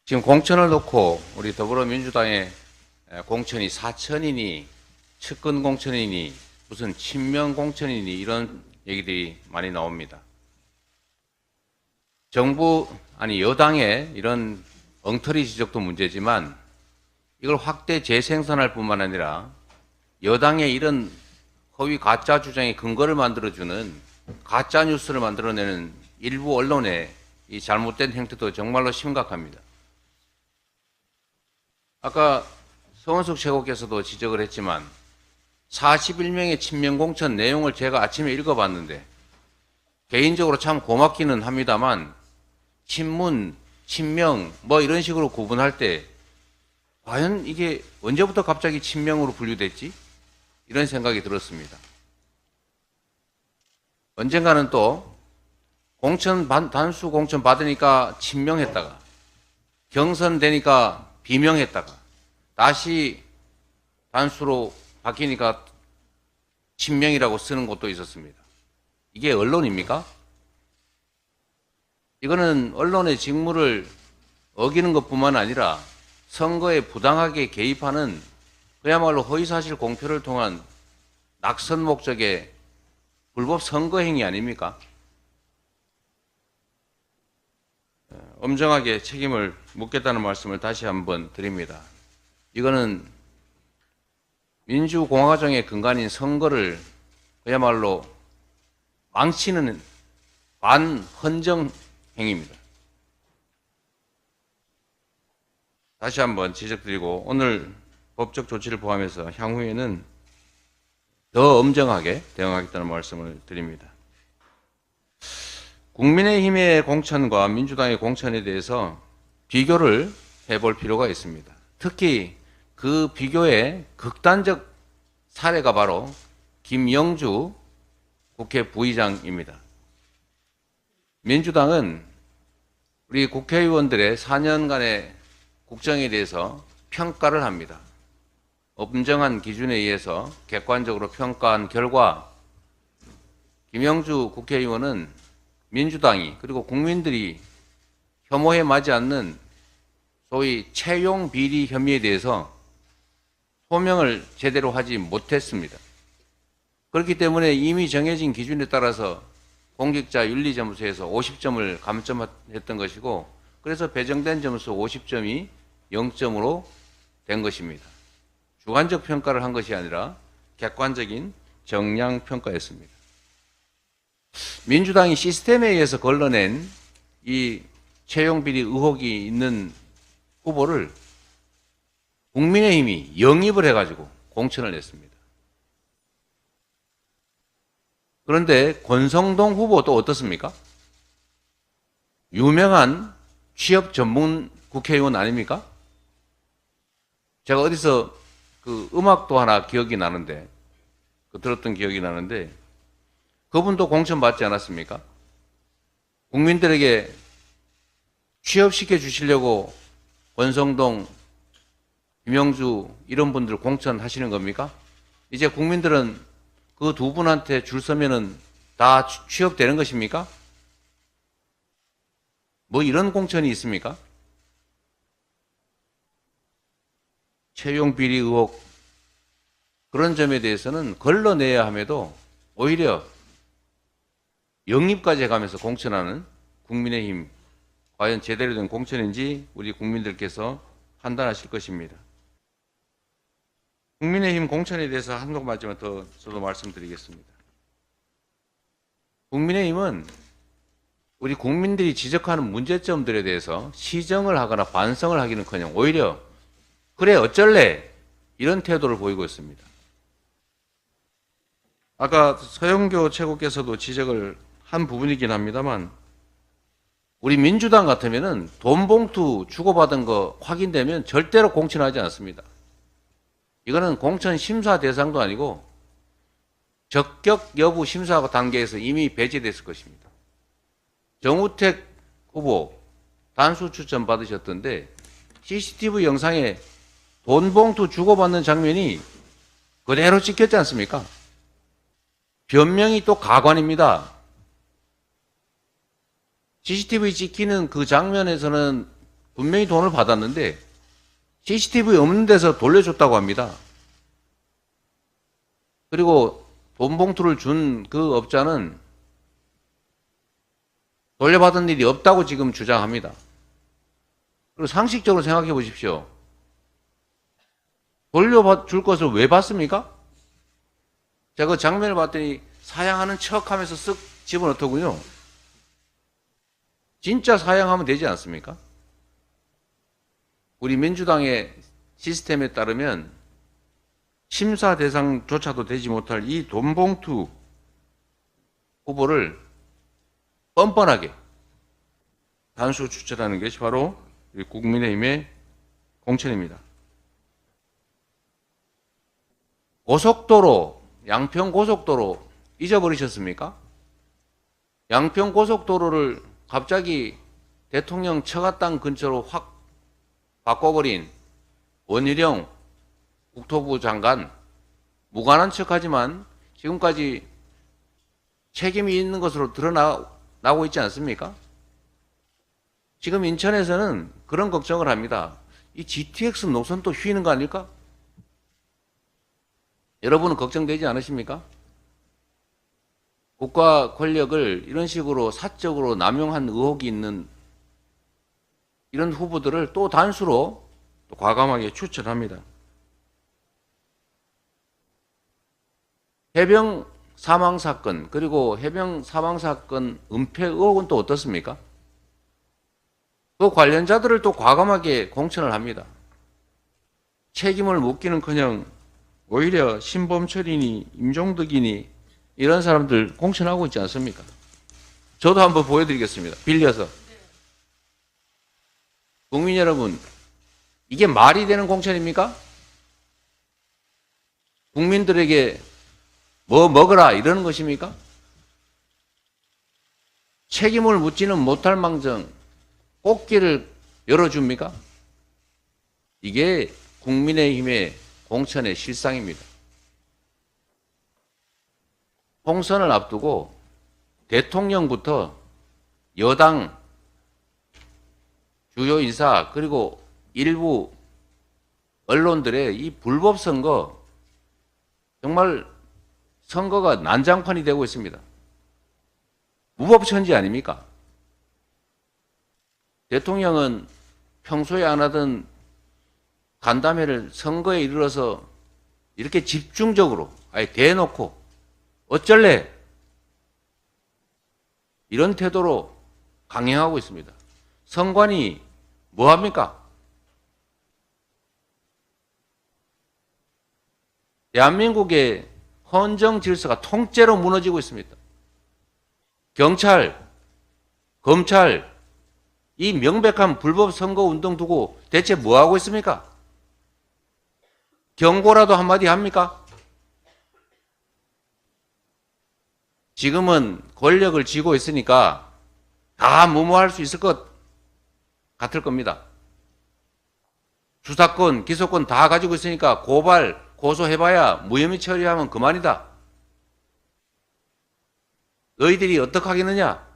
지금 공천을 놓고 우리 더불어민주당의 공천이 4천이니 측근 공천이니 무슨 친명 공천이니 이런 얘기들이 많이 나옵니다. 여당의 이런 엉터리 지적도 문제지만 이걸 확대 재생산할 뿐만 아니라 여당의 이런 허위 가짜 주장의 근거를 만들어주는 가짜 뉴스를 만들어내는 일부 언론의 이 잘못된 행태도 정말로 심각합니다. 아까 서원석 최고께서도 지적을 했지만 41명의 친명 공천 내용을 제가 아침에 읽어봤는데 개인적으로 참 고맙기는 합니다만 친문, 친명 뭐 이런 식으로 구분할 때 과연 이게 언제부터 갑자기 친명으로 분류됐지? 이런 생각이 들었습니다. 언젠가는 또 단수 공천 받으니까 친명했다가 경선되니까 비명했다가 다시 단수로 바뀌니까 친명이라고 쓰는 곳도 있었습니다. 이게 언론입니까? 이거는 언론의 직무를 어기는 것뿐만 아니라 선거에 부당하게 개입하는 그야말로 허위사실 공표를 통한 낙선 목적의 불법 선거 행위 아닙니까? 엄정하게 책임을 묻겠다는 말씀을 다시 한번 드립니다. 이거는 민주공화정의 근간인 선거를 그야말로 망치는 반헌정 행위입니다. 다시 한번 지적드리고 오늘 법적 조치를 포함해서 향후에는 더 엄정하게 대응하겠다는 말씀을 드립니다. 국민의힘의 공천과 민주당의 공천에 대해서 비교를 해볼 필요가 있습니다. 특히 그 비교의 극단적 사례가 바로 김영주 국회 부의장입니다. 민주당은 우리 국회의원들의 4년간의 국정에 대해서 평가를 합니다. 엄정한 기준에 의해서 객관적으로 평가한 결과 김영주 국회의원은 민주당이 그리고 국민들이 혐오에 맞지 않는 소위 채용 비리 혐의에 대해서 소명을 제대로 하지 못했습니다. 그렇기 때문에 이미 정해진 기준에 따라서 공직자 윤리점수에서 50점을 감점했던 것이고 그래서 배정된 점수 50점이 0점으로 된 것입니다. 주관적 평가를 한 것이 아니라 객관적인 정량 평가였습니다. 민주당이 시스템에 의해서 걸러낸 이 채용 비리 의혹이 있는 후보를 국민의힘이 영입을 해가지고 공천을 냈습니다. 그런데 권성동 후보도 어떻습니까? 유명한 취업 전문 국회의원 아닙니까? 제가 어디서 그 음악도 하나 기억이 나는데, 들었던 기억이 나는데, 그분도 공천 받지 않았습니까? 국민들에게 취업시켜 주시려고 권성동, 김영주 이런 분들 공천하시는 겁니까? 이제 국민들은 그 두 분한테 줄 서면은 다 취업되는 것입니까? 뭐 이런 공천이 있습니까? 채용 비리 의혹 그런 점에 대해서는 걸러내야 함에도 오히려 영입까지 해가면서 공천하는 국민의힘 과연 제대로 된 공천인지 우리 국민들께서 판단하실 것입니다. 국민의힘 공천에 대해서 한두 마디만 더 저도 말씀드리겠습니다. 국민의힘은 우리 국민들이 지적하는 문제점들에 대해서 시정을 하거나 반성을 하기는커녕 오히려 그래 어쩔래 이런 태도를 보이고 있습니다. 아까 서영교 최고께서도 지적을 한 부분이긴 합니다만 우리 민주당 같으면은 돈 봉투 주고받은 거 확인되면 절대로 공천하지 않습니다. 이거는 공천 심사 대상도 아니고 적격 여부 심사 단계에서 이미 배제됐을 것입니다. 정우택 후보 단수 추천 받으셨던데 CCTV 영상에 돈 봉투 주고받는 장면이 그대로 찍혔지 않습니까? 변명이 또 가관입니다. CCTV 찍히는 그 장면에서는 분명히 돈을 받았는데 CCTV 없는 데서 돌려줬다고 합니다. 그리고 돈 봉투를 준 그 업자는 돌려받은 일이 없다고 지금 주장합니다. 그리고 상식적으로 생각해 보십시오. 돌려줄 것을 왜 받습니까? 제가 그 장면을 봤더니 사양하는 척 하면서 쓱 집어넣더군요. 진짜 사양하면 되지 않습니까? 우리 민주당의 시스템에 따르면 심사 대상조차도 되지 못할 이 돈봉투 후보를 뻔뻔하게 단수 추천하는 것이 바로 국민의힘의 공천입니다. 고속도로, 양평고속도로 잊어버리셨습니까? 양평고속도로를 갑자기 대통령 처가 땅 근처로 확 바꿔버린 원희룡 국토부 장관, 무관한 척하지만 지금까지 책임이 있는 것으로 드러나고 있지 않습니까? 지금 인천에서는 그런 걱정을 합니다. 이 GTX 노선 또 휘는 거 아닐까? 여러분은 걱정되지 않으십니까? 국가 권력을 이런 식으로 사적으로 남용한 의혹이 있는 이런 후보들을 또 단수로 또 과감하게 추천합니다. 해병 사망사건 그리고 해병 사망사건 은폐 의혹은 또 어떻습니까? 그 관련자들을 또 과감하게 공천을 합니다. 책임을 묻기는커녕 오히려 신범철이니 임종덕이니 이런 사람들 공천하고 있지 않습니까? 저도 한번 보여드리겠습니다. 빌려서. 국민 여러분, 이게 말이 되는 공천입니까? 국민들에게 뭐 먹으라 이러는 것입니까? 책임을 묻지는 못할 망정 꽃길을 열어줍니까? 이게 국민의힘의 공천의 실상입니다. 총선을 앞두고 대통령부터 여당 주요 인사 그리고 일부 언론들의 이 불법 선거 정말 선거가 난장판이 되고 있습니다. 무법천지 아닙니까? 대통령은 평소에 안 하던 간담회를 선거에 이르러서 이렇게 집중적으로 아예 대놓고 어쩔래? 이런 태도로 강행하고 있습니다. 선관위 뭐합니까? 대한민국의 헌정 질서가 통째로 무너지고 있습니다. 경찰, 검찰, 이 명백한 불법 선거 운동 두고 대체 뭐 하고 있습니까? 경고라도 한마디 합니까? 지금은 권력을 쥐고 있으니까 다 무모할 수 있을 것 같을 겁니다. 수사권, 기소권 다 가지고 있으니까 고발, 고소해봐야 무혐의 처리하면 그만이다. 너희들이 어떻게 하겠느냐?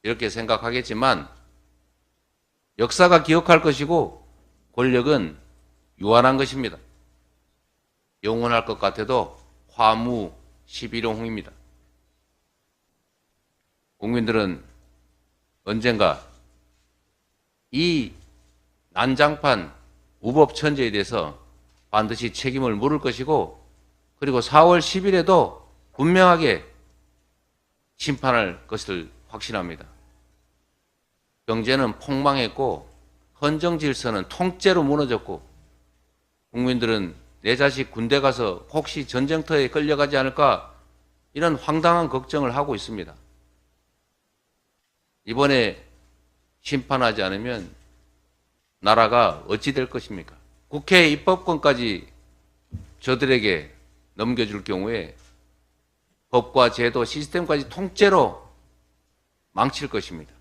이렇게 생각하겠지만 역사가 기억할 것이고 권력은 유한한 것입니다. 영원할 것 같아도 화무 11호홍입니다. 국민들은 언젠가 이 난장판 무법천지에 대해서 반드시 책임을 물을 것이고 그리고 4월 10일에도 분명하게 심판할 것을 확신합니다. 경제는 폭망했고 헌정 질서는 통째로 무너졌고 국민들은 내 자식 군대 가서 혹시 전쟁터에 끌려가지 않을까 이런 황당한 걱정을 하고 있습니다. 이번에 심판하지 않으면 나라가 어찌 될 것입니까? 국회 입법권까지 저들에게 넘겨줄 경우에 법과 제도, 시스템까지 통째로 망칠 것입니다.